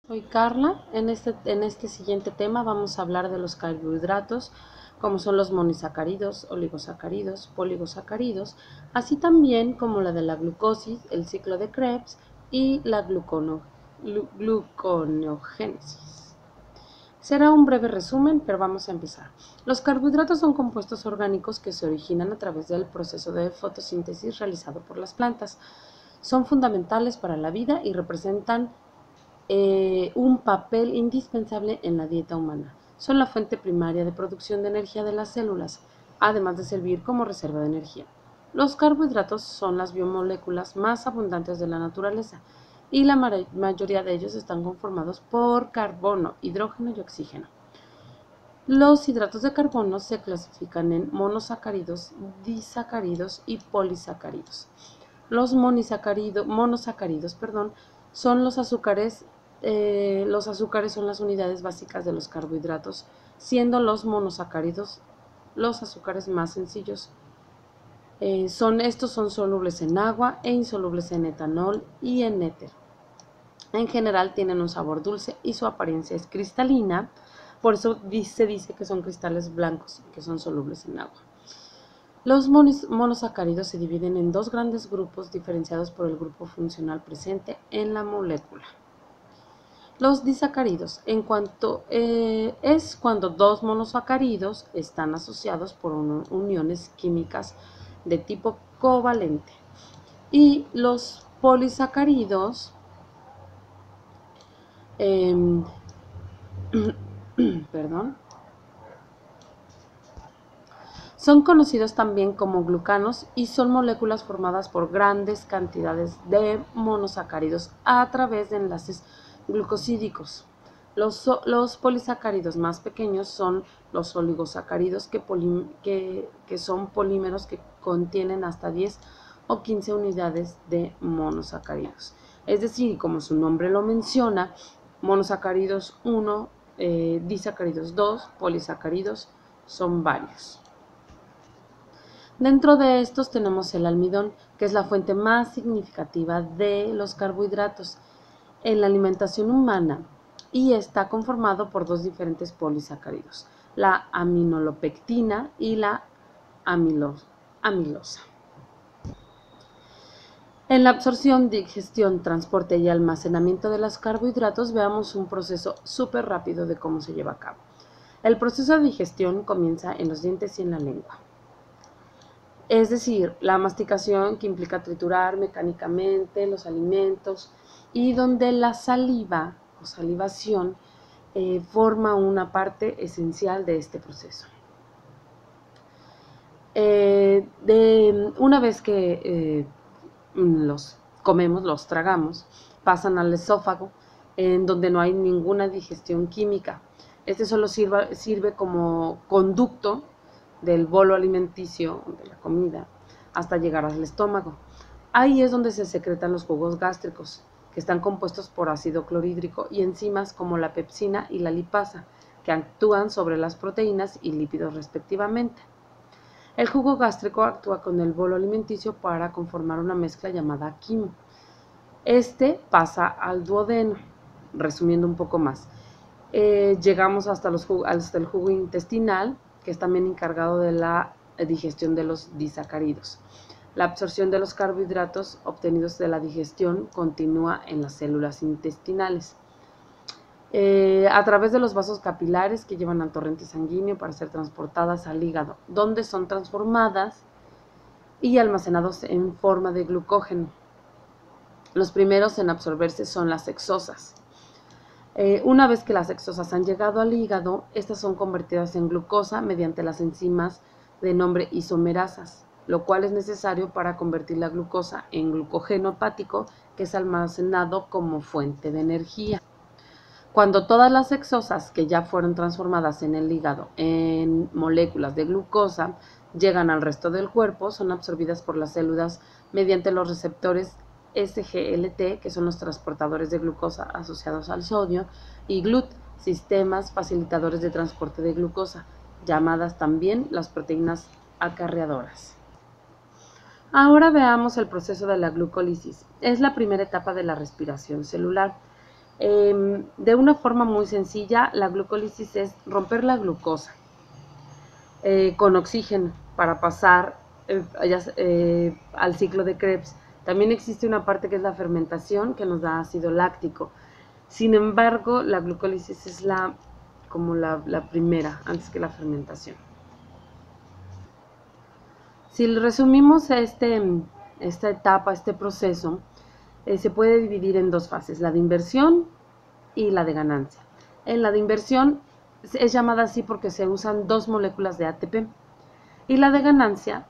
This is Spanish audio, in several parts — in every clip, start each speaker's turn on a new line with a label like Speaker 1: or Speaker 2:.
Speaker 1: Soy Carla. En este siguiente tema vamos a hablar de los carbohidratos, como son los monosacáridos, oligosacáridos, poligosacáridos, así también como la de la glucosis, el ciclo de Krebs y la gluconeogénesis. Será un breve resumen, pero vamos a empezar. Los carbohidratos son compuestos orgánicos que se originan a través del proceso de fotosíntesis realizado por las plantas. Son fundamentales para la vida y representan un papel indispensable en la dieta humana. Son la fuente primaria de producción de energía de las células, además de servir como reserva de energía. Los carbohidratos son las biomoléculas más abundantes de la naturaleza y la mayoría de ellos están conformados por carbono, hidrógeno y oxígeno. Los hidratos de carbono se clasifican en monosacáridos, disacáridos y polisacáridos. Los monosacáridos, son los azúcares son las unidades básicas de los carbohidratos, siendo los monosacáridos los azúcares más sencillos. Estos son solubles en agua e insolubles en etanol y en éter. En general tienen un sabor dulce y su apariencia es cristalina, por eso se dice que son cristales blancos, que son solubles en agua. Los monosacáridos se dividen en dos grandes grupos diferenciados por el grupo funcional presente en la molécula. Los disacáridos, es cuando dos monosacáridos están asociados por uniones químicas de tipo covalente. Y los polisacáridos, perdón, son conocidos también como glucanos y son moléculas formadas por grandes cantidades de monosacáridos a través de enlaces glucosídicos. Los polisacáridos más pequeños son los oligosacáridos, que son polímeros que contienen hasta 10 o 15 unidades de monosacáridos. Es decir, como su nombre lo menciona, monosacáridos 1, disacáridos 2, polisacáridos son varios. Dentro de estos tenemos el almidón, que es la fuente más significativa de los carbohidratos en la alimentación humana y está conformado por dos diferentes polisacáridos, la aminolopectina y la amilosa. En la absorción, digestión, transporte y almacenamiento de los carbohidratos veamos un proceso súper rápido de cómo se lleva a cabo. El proceso de digestión comienza en los dientes y en la lengua. Es decir, la masticación que implica triturar mecánicamente los alimentos y donde la saliva o salivación forma una parte esencial de este proceso. Una vez que los comemos, los tragamos, pasan al esófago, en donde no hay ninguna digestión química. Este solo sirve como conducto del bolo alimenticio, de la comida, hasta llegar al estómago. Ahí es donde se secretan los jugos gástricos, que están compuestos por ácido clorhídrico y enzimas como la pepsina y la lipasa, que actúan sobre las proteínas y lípidos respectivamente. El jugo gástrico actúa con el bolo alimenticio para conformar una mezcla llamada quimo. Este pasa al duodeno. Resumiendo un poco más, llegamos hasta el jugo intestinal, que es también encargado de la digestión de los disacáridos. La absorción de los carbohidratos obtenidos de la digestión continúa en las células intestinales, a través de los vasos capilares que llevan al torrente sanguíneo para ser transportadas al hígado, donde son transformadas y almacenados en forma de glucógeno. Los primeros en absorberse son las hexosas. Una vez que las hexosas han llegado al hígado, estas son convertidas en glucosa mediante las enzimas de nombre isomerasas, lo cual es necesario para convertir la glucosa en glucógeno hepático, que es almacenado como fuente de energía. Cuando todas las hexosas que ya fueron transformadas en el hígado en moléculas de glucosa llegan al resto del cuerpo, son absorbidas por las células mediante los receptores SGLT, que son los transportadores de glucosa asociados al sodio, y GLUT, sistemas facilitadores de transporte de glucosa, llamadas también las proteínas acarreadoras. Ahora veamos el proceso de la glucólisis. Es la primera etapa de la respiración celular. De una forma muy sencilla, la glucólisis es romper la glucosa con oxígeno para pasar al ciclo de Krebs. También existe una parte que es la fermentación, que nos da ácido láctico. Sin embargo, la glucólisis es como la primera, antes que la fermentación. Si resumimos esta etapa, este proceso, se puede dividir en dos fases, la de inversión y la de ganancia. En la de inversión es llamada así porque se usan 2 moléculas de ATP, y la de ganancia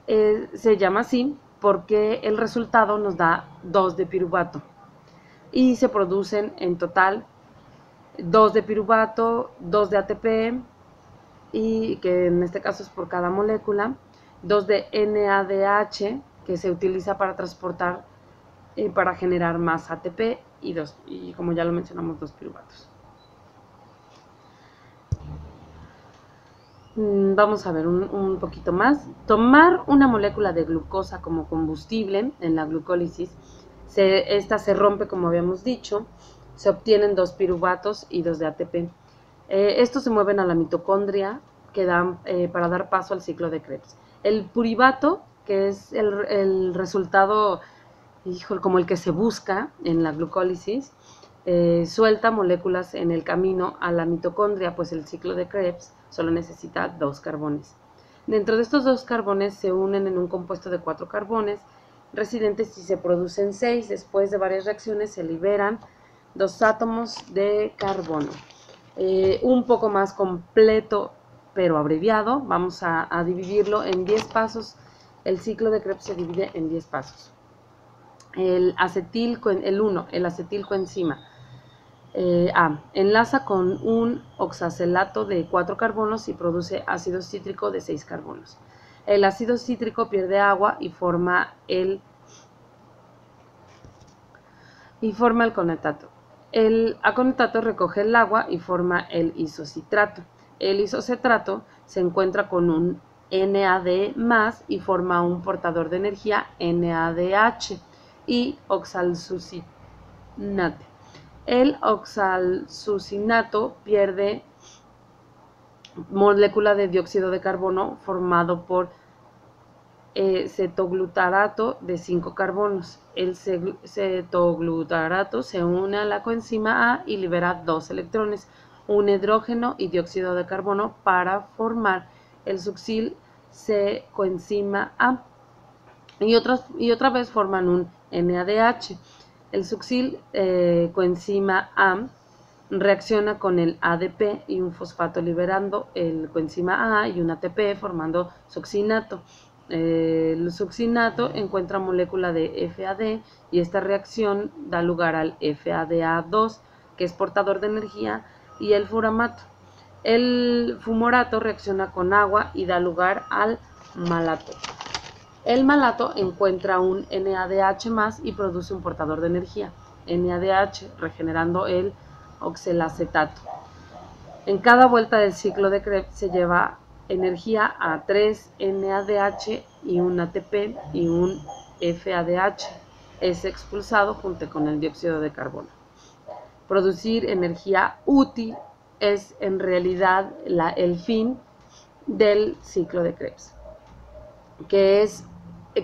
Speaker 1: se llama así porque el resultado nos da 2 de piruvato y se producen en total 2 de piruvato, 2 de ATP, y que en este caso es por cada molécula, 2 de NADH, que se utiliza para transportar para generar más ATP, y como ya lo mencionamos, 2 piruvatos. Vamos a ver un poquito más. Tomar una molécula de glucosa como combustible en la glucólisis, esta se rompe, como habíamos dicho, se obtienen 2 piruvatos y 2 de ATP. Estos se mueven a la mitocondria que dan para dar paso al ciclo de Krebs. El purivato, que es el resultado, como el que se busca en la glucólisis, suelta moléculas en el camino a la mitocondria, pues el ciclo de Krebs solo necesita 2 carbones. Dentro de estos 2 carbones se unen en un compuesto de 4 carbones residentes y se producen 6. Después de varias reacciones se liberan 2 átomos de carbono. Un poco más completo pero abreviado, vamos a dividirlo en 10 pasos. El ciclo de Krebs se divide en 10 pasos. El acetilcoenzima enlaza con un oxacelato de 4 carbonos y produce ácido cítrico de 6 carbonos. El ácido cítrico pierde agua y forma el aconetato. El aconetato recoge el agua y forma el isocitrato. El isocitrato se encuentra con un NAD+ y forma un portador de energía NADH y oxalsucinate. El oxalsucinato pierde molécula de dióxido de carbono formado por cetoglutarato de 5 carbonos. El cetoglutarato se une a la coenzima A y libera 2 electrones, un hidrógeno y dióxido de carbono para formar el succinil C-coenzima A. Y otra vez forman un NADH. El succinil coenzima A reacciona con el ADP y un fosfato liberando el coenzima A y un ATP formando succinato. El succinato encuentra molécula de FAD y esta reacción da lugar al FADA2, que es portador de energía, y el furamato. El fumorato reacciona con agua y da lugar al malato. El malato encuentra un NADH+ y produce un portador de energía, NADH, regenerando el oxalacetato. En cada vuelta del ciclo de Krebs se lleva energía a 3 NADH y un ATP y un FADH es expulsado junto con el dióxido de carbono. Producir energía útil es en realidad el fin del ciclo de Krebs, que es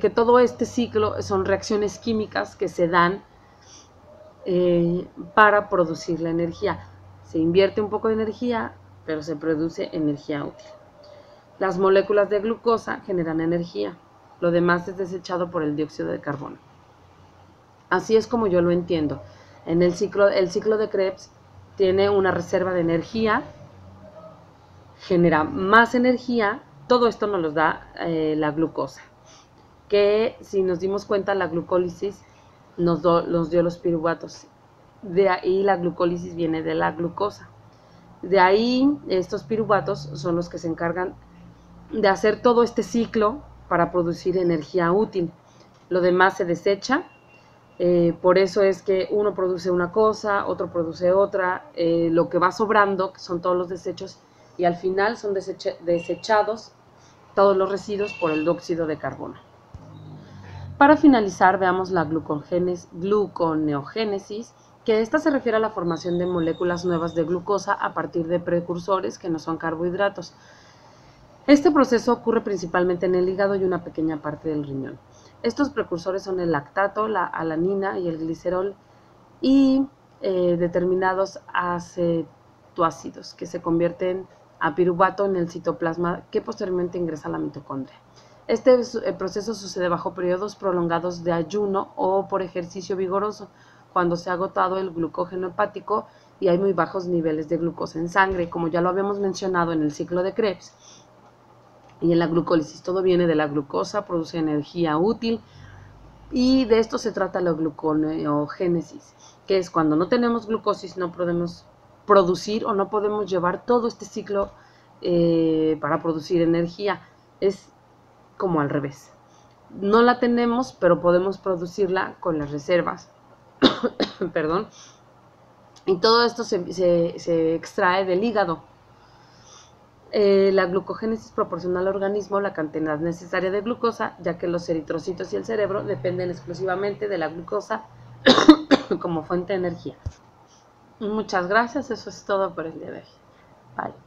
Speaker 1: que todo este ciclo son reacciones químicas que se dan para producir la energía. Se invierte un poco de energía, pero se produce energía útil. Las moléculas de glucosa generan energía, lo demás es desechado por el dióxido de carbono. Así es como yo lo entiendo. El ciclo de Krebs tiene una reserva de energía, genera más energía, todo esto nos lo da la glucosa, que si nos dimos cuenta la glucólisis nos dio los piruvatos. De ahí la glucólisis viene de la glucosa. De ahí estos piruvatos son los que se encargan de hacer todo este ciclo para producir energía útil. Lo demás se desecha, por eso es que uno produce una cosa, otro produce otra, lo que va sobrando, que son todos los desechos, y al final son desechados todos los residuos por el dióxido de carbono. Para finalizar, veamos la gluconeogénesis, que esta se refiere a la formación de moléculas nuevas de glucosa a partir de precursores que no son carbohidratos. Este proceso ocurre principalmente en el hígado y una pequeña parte del riñón. Estos precursores son el lactato, la alanina y el glicerol y determinados acetoácidos que se convierten a piruvato en el citoplasma que posteriormente ingresa a la mitocondria. Este proceso sucede bajo periodos prolongados de ayuno o por ejercicio vigoroso, cuando se ha agotado el glucógeno hepático y hay muy bajos niveles de glucosa en sangre, como ya lo habíamos mencionado en el ciclo de Krebs. Y en la glucólisis todo viene de la glucosa, produce energía útil y de esto se trata la gluconeogénesis, que es cuando no tenemos glucosis no podemos producir o no podemos llevar todo este ciclo para producir energía. Es como al revés. No la tenemos, pero podemos producirla con las reservas. Perdón. Y todo esto se extrae del hígado. La glucogénesis proporciona al organismo la cantidad necesaria de glucosa, ya que los eritrocitos y el cerebro dependen exclusivamente de la glucosa como fuente de energía. Muchas gracias, eso es todo por el día de hoy. Bye.